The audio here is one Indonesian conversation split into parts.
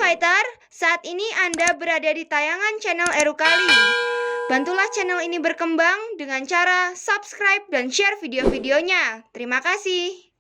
Fighter, saat ini Anda berada di tayangan channel Erukali. Bantulah channel ini berkembang dengan cara subscribe dan share video-videonya. Terima kasih.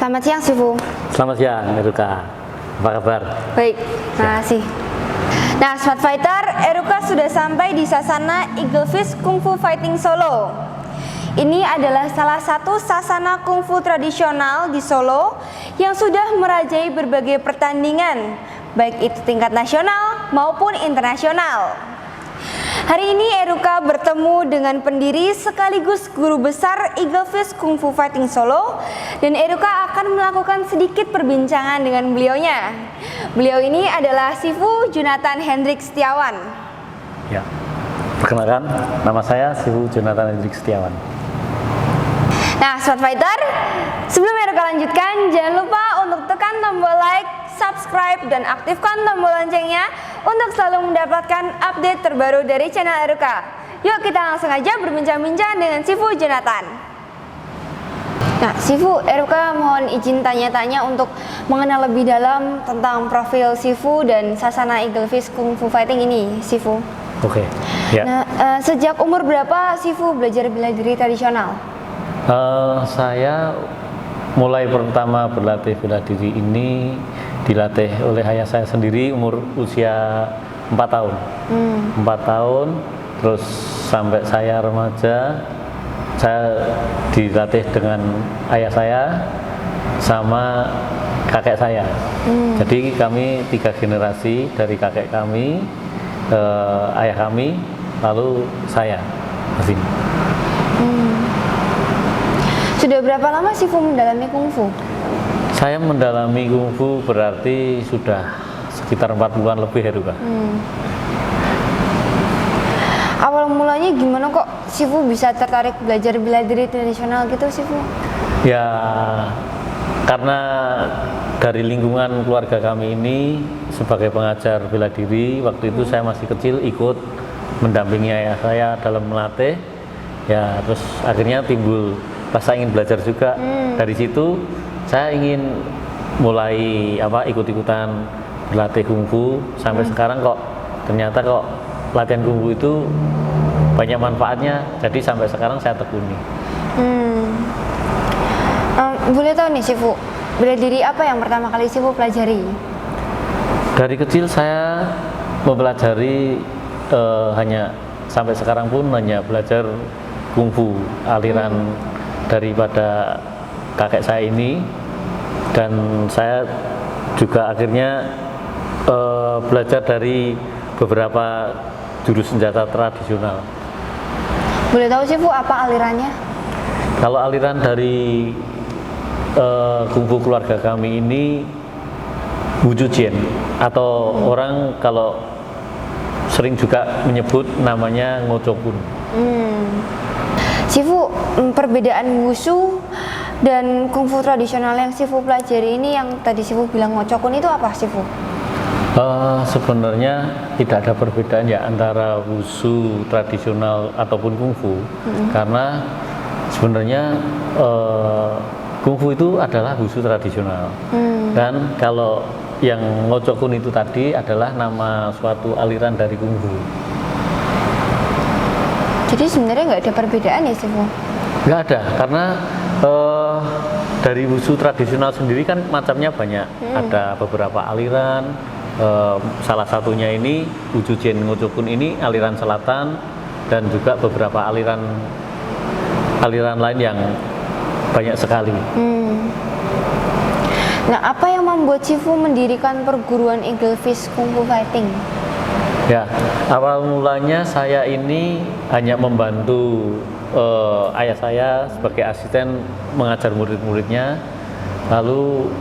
Selamat siang, Sifu. Selamat siang, Eruka. Apa kabar? Baik, terima kasih. Nah, Smart Fighter, Eruka sudah sampai di Sasana Eagle Fist Kung Fu Fighting Solo. Ini adalah salah satu sasana kungfu tradisional di Solo yang sudah merajai berbagai pertandingan, baik itu tingkat nasional maupun internasional. Hari ini Eruka bertemu dengan pendiri sekaligus guru besar Eagle Fist Kung Fu Fighting Solo, dan Eruka akan melakukan sedikit perbincangan dengan beliaunya. Beliau ini adalah Sifu Jonathan Hendrik Setiawan. Ya, perkenalkan, nama saya Sifu Jonathan Hendrik Setiawan. Nah, Smart Fighter, sebelum Eruka lanjutkan, jangan lupa untuk tekan tombol like, subscribe, dan aktifkan tombol loncengnya untuk selalu mendapatkan update terbaru dari channel Eruka. Yuk kita langsung aja berbincang-bincang dengan Sifu Jonathan. Nah, Sifu, Eruka mohon izin tanya-tanya untuk mengenal lebih dalam tentang profil Sifu dan sasana Eagle Fist Kung Fu Fighting ini, Sifu. Oke, ya. Nah, sejak umur berapa Sifu belajar bela diri tradisional? Saya mulai pertama berlatih bela diri ini dilatih oleh ayah saya sendiri umur usia 4 tahun. 4 tahun, terus sampai saya remaja, saya dilatih dengan ayah saya sama kakek saya. Jadi kami 3 generasi, dari kakek kami, ayah kami, lalu saya di sini. Sudah berapa lama Sifu mendalami kungfu? Saya mendalami kungfu berarti sudah sekitar 4 bulan lebih, Eruka. Awal mulanya gimana kok Sifu bisa tertarik belajar bela diri tradisional gitu, Sifu? Ya, karena dari lingkungan keluarga kami ini sebagai pengajar bela diri, waktu itu saya masih kecil ikut mendampingi ayah saya dalam melatih. Ya, terus akhirnya timbul rasa ingin belajar juga. Dari situ saya ingin mulai ikut-ikutan berlatih kungfu sampai sekarang kok ternyata kok latihan kungfu itu banyak manfaatnya, jadi sampai sekarang saya tekuni. Boleh tahu nih Sifu, bela diri apa yang pertama kali Sifu pelajari? Dari kecil saya mempelajari hanya sampai sekarang pun hanya belajar kungfu aliran daripada kakek saya ini, dan saya juga akhirnya belajar dari beberapa jurus senjata tradisional. Boleh tahu Sifu apa alirannya? Kalau aliran dari kungfu keluarga kami ini Wushu Jian, atau orang kalau sering juga menyebut namanya Ngocokun. Sifu, perbedaan wushu dan kungfu tradisional yang Sifu pelajari ini, yang tadi Sifu bilang Ngocokun, itu apa Sifu? Sebenarnya tidak ada perbedaan ya antara wushu tradisional ataupun kungfu, karena sebenarnya kungfu itu adalah wushu tradisional. Dan kalau yang Ngocokun itu tadi adalah nama suatu aliran dari kungfu. Jadi sebenarnya nggak ada perbedaan ya Sifu? Nggak ada, karena dari wushu tradisional sendiri kan macamnya banyak. Ada beberapa aliran, salah satunya ini Wushu Jian Ngocokun ini aliran selatan, dan juga beberapa aliran lain yang banyak sekali. Nah, apa yang membuat Sifu mendirikan perguruan Eagle Fist Kung Fu Fighting? Ya, awal mulanya saya ini hanya membantu ayah saya sebagai asisten mengajar murid-muridnya. Lalu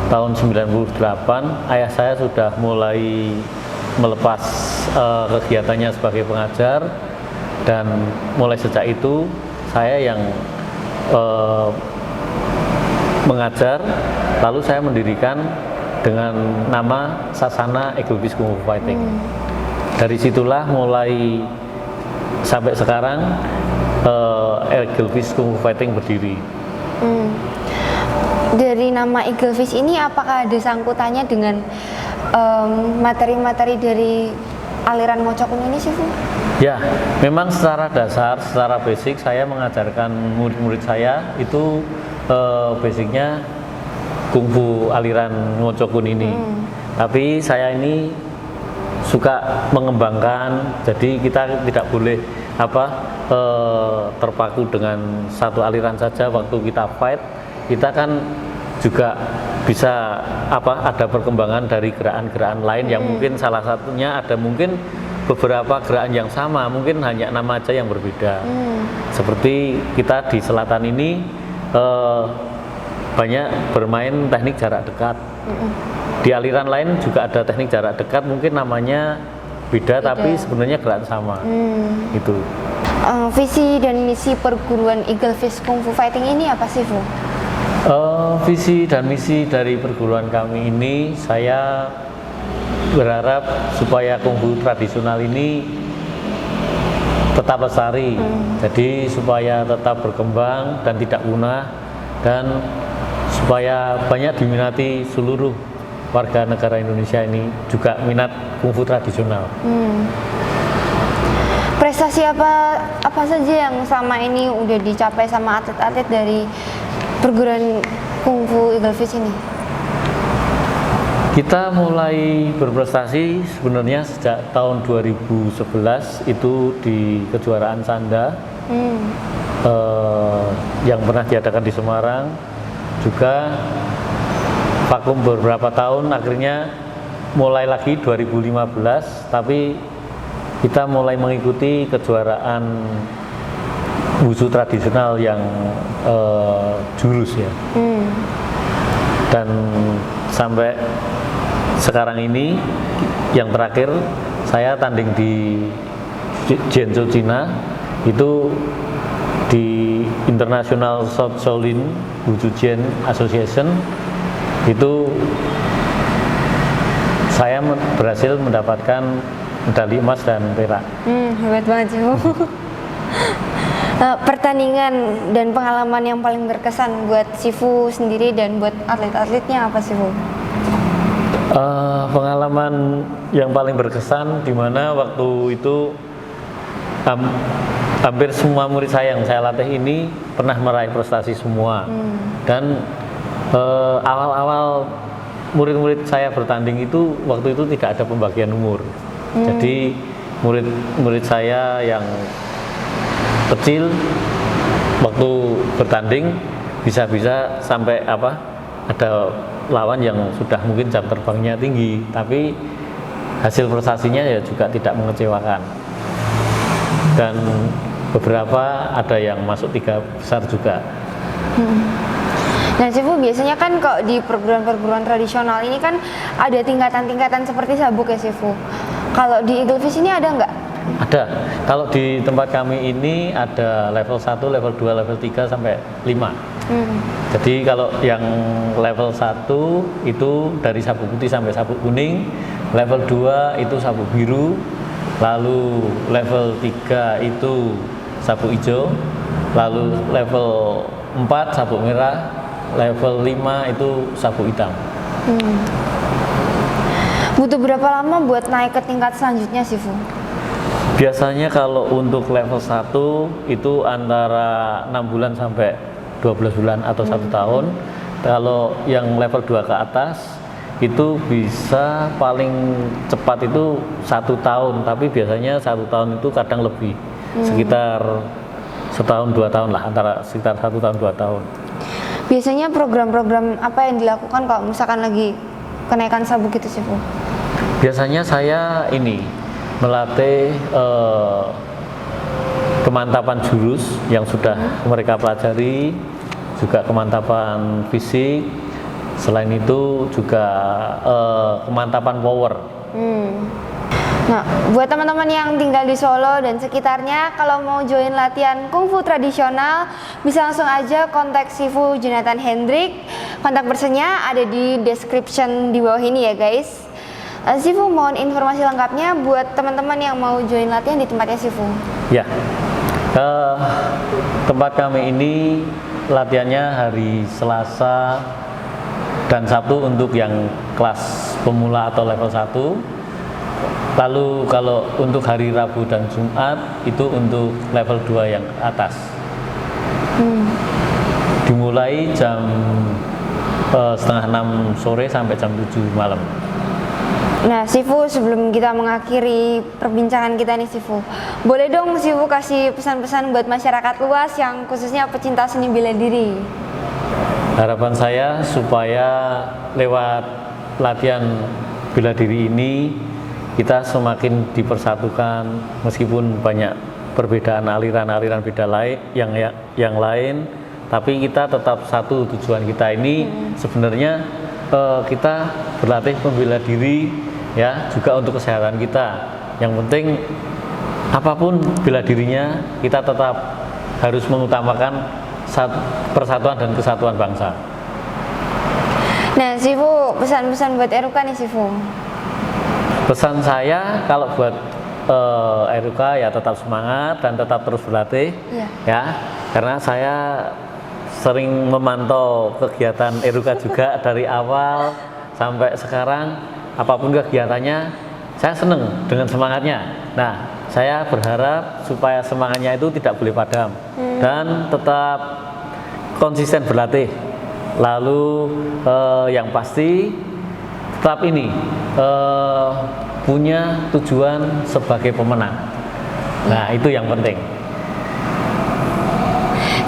tahun 98 ayah saya sudah mulai melepas kegiatannya sebagai pengajar, dan mulai sejak itu saya yang mengajar, lalu saya mendirikan dengan nama Sasana Eagle Fist Kung Fu Fighting. Dari situlah mulai sampai sekarang Eagle Fist Kung Fu Fighting berdiri. Dari nama Eagle Fist ini, apakah ada sangkutannya dengan materi-materi dari aliran Ngocokun ini Sifu? Ya, memang secara dasar, secara basic saya mengajarkan murid-murid saya itu basicnya kungfu aliran Ngocokun ini. Tapi saya ini suka mengembangkan, jadi kita tidak boleh terpaku dengan satu aliran saja. Waktu kita fight, kita kan juga bisa ada perkembangan dari gerakan-gerakan lain yang mungkin salah satunya ada mungkin beberapa gerakan yang sama, mungkin hanya nama aja yang berbeda. Seperti kita di selatan ini banyak bermain teknik jarak dekat. Di aliran lain juga ada teknik jarak dekat, mungkin namanya beda. Tapi sebenarnya gerakan sama. Itu. Visi dan misi perguruan Eagle Fist Kung Fu Fighting ini apa sih, Bu? Visi dan misi dari perguruan kami ini, saya berharap supaya kungfu tradisional ini tetap lestari. Jadi supaya tetap berkembang dan tidak punah, dan supaya banyak diminati seluruh warga negara Indonesia ini juga minat kungfu tradisional. Prestasi apa saja yang selama ini udah dicapai sama atlet-atlet dari perguruan kungfu Eagle Fist ini? Kita mulai berprestasi sebenarnya sejak tahun 2011 itu di kejuaraan Sanda yang pernah diadakan di Semarang. Juga vakum beberapa tahun, akhirnya mulai lagi 2015, tapi kita mulai mengikuti kejuaraan wushu tradisional yang jurus ya. Dan sampai sekarang ini yang terakhir saya tanding di Zhengzhou, Cina, itu di International South Shaolin Wushu Jian Association. Itu saya berhasil mendapatkan medali emas dan perak. Hebat banget sih, Bu. Pertandingan dan pengalaman yang paling berkesan buat Sifu sendiri dan buat atlet-atletnya apa sih, Bu? Pengalaman yang paling berkesan di mana waktu itu hampir semua murid saya yang saya latih ini pernah meraih prestasi semua. Dan awal-awal murid-murid saya bertanding itu, waktu itu tidak ada pembagian umur. Jadi murid saya yang kecil waktu bertanding bisa-bisa sampai ada lawan yang sudah mungkin jam terbangnya tinggi, tapi hasil prestasinya ya juga tidak mengecewakan. Dan beberapa ada yang masuk 3 besar juga. Nah, Sifu, biasanya kan kalau di perguruan-perguruan tradisional ini kan ada tingkatan-tingkatan seperti sabuk ya, Sifu. Kalau di Eagle Fish ini ada nggak? Ada. Kalau di tempat kami ini ada level 1, level 2, level 3 sampai 5. Jadi kalau yang level 1 itu dari sabuk putih sampai sabuk kuning, level 2 itu sabuk biru, lalu level 3 itu sabuk hijau, lalu level 4 sabuk merah, level 5 itu sabuk hitam. Butuh berapa lama buat naik ke tingkat selanjutnya, Sifu? Biasanya kalau untuk level 1 itu antara 6 bulan sampai 12 bulan atau 1 tahun. Kalau yang level 2 ke atas itu bisa paling cepat itu 1 tahun, tapi biasanya 1 tahun itu kadang lebih, sekitar 1 tahun 2 tahun lah, antara sekitar 1 tahun 2 tahun. Biasanya program-program apa yang dilakukan kalau misalkan lagi kenaikan sabuk gitu, Sifu? Biasanya saya ini melatih kemantapan jurus yang sudah mereka pelajari, juga kemantapan fisik. Selain itu juga kemantapan power. Nah, buat teman-teman yang tinggal di Solo dan sekitarnya, kalau mau join latihan kungfu tradisional, bisa langsung aja kontak Sifu Jonathan Hendrik. Kontak personnya ada di description di bawah ini ya, guys. Sifu, mohon informasi lengkapnya buat teman-teman yang mau join latihan di tempatnya Sifu. Ya, tempat kami ini latihannya hari Selasa dan Sabtu untuk yang kelas pemula atau level 1. Lalu kalau untuk hari Rabu dan Jumat itu untuk level 2 yang atas. Dimulai jam setengah 6 sore sampai jam 7 malam. Nah, Sifu, sebelum kita mengakhiri perbincangan kita nih, Sifu, boleh dong Sifu kasih pesan-pesan buat masyarakat luas yang khususnya pecinta seni bela diri? Harapan saya supaya lewat latihan bela diri ini kita semakin dipersatukan, meskipun banyak perbedaan aliran-aliran beda lain yang lain, tapi kita tetap satu. Tujuan kita ini sebenarnya kita berlatih membela diri ya, juga untuk kesehatan kita. Yang penting apapun bela dirinya, kita tetap harus mengutamakan persatuan dan kesatuan bangsa. Nah, Sifu, pesan-pesan buat Eruka nih, Sifu. Pesan saya kalau buat Eruka ya tetap semangat dan tetap terus berlatih. Ya, karena saya sering memantau kegiatan Eruka juga dari awal sampai sekarang. Apapun kegiatannya, saya seneng dengan semangatnya. Nah, saya berharap supaya semangatnya itu tidak boleh padam dan tetap konsisten berlatih. Lalu yang pasti tetap ini punya tujuan sebagai pemenang. Nah, itu yang penting.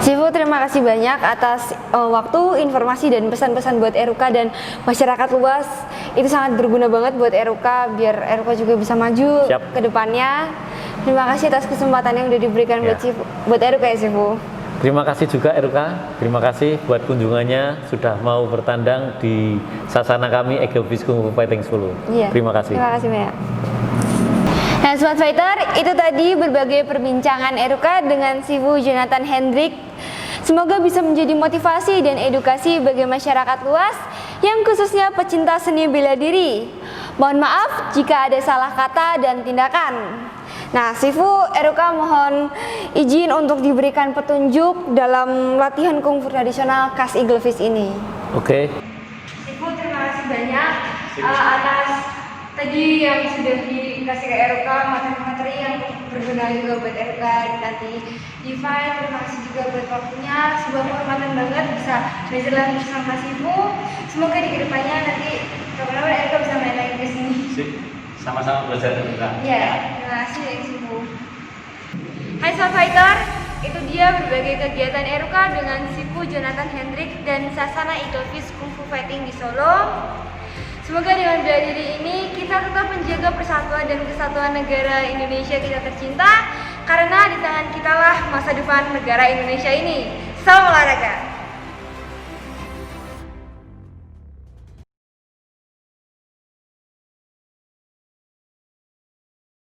Sifu, terima kasih banyak atas waktu, informasi, dan pesan-pesan buat Eruka dan masyarakat luas. Itu sangat berguna banget buat Eruka, biar Eruka juga bisa maju ke depannya. Terima kasih atas kesempatan yang udah diberikan buat Eruka ya, Sifu. Terima kasih juga Eruka, terima kasih buat kunjungannya, sudah mau bertandang di sasana kami Eagle Fish Kung Fu Fighting Solo. Terima kasih. Terima kasih banyak. Nah, Smart Fighter, itu tadi berbagai perbincangan Eruka dengan Sifu Jonathan Hendrik. Semoga bisa menjadi motivasi dan edukasi bagi masyarakat luas yang khususnya pecinta seni bela diri. Mohon maaf jika ada salah kata dan tindakan. Nah, Sifu, Eruka mohon izin untuk diberikan petunjuk dalam latihan kungfu tradisional khas Eagle Fish ini. Oke. Sifu, terima kasih banyak atas tadi yang sudah dikasih ke Eruka, materi-materi yang berguna juga buat Eruka nanti di fight. Terima kasih juga buat waktunya, sebuah kehormatan banget bisa belajar lagi bersama Sifu. Semoga di kedepannya nanti kapan-kapan Eruka bisa main lagi ke sini. sama-sama belajar Eruka. Ya, terima kasih Yang Sifu. Hai Smart Fighter, itu dia berbagai kegiatan Eruka dengan Sifu Jonathan Hendrik dan Sasana Eagle Fist Kung Fu Fighting di Solo. Semoga dengan bela diri ini kita tetap menjaga persatuan dan kesatuan negara Indonesia kita tercinta, karena di tangan kitalah masa depan negara Indonesia ini. Salam olahraga.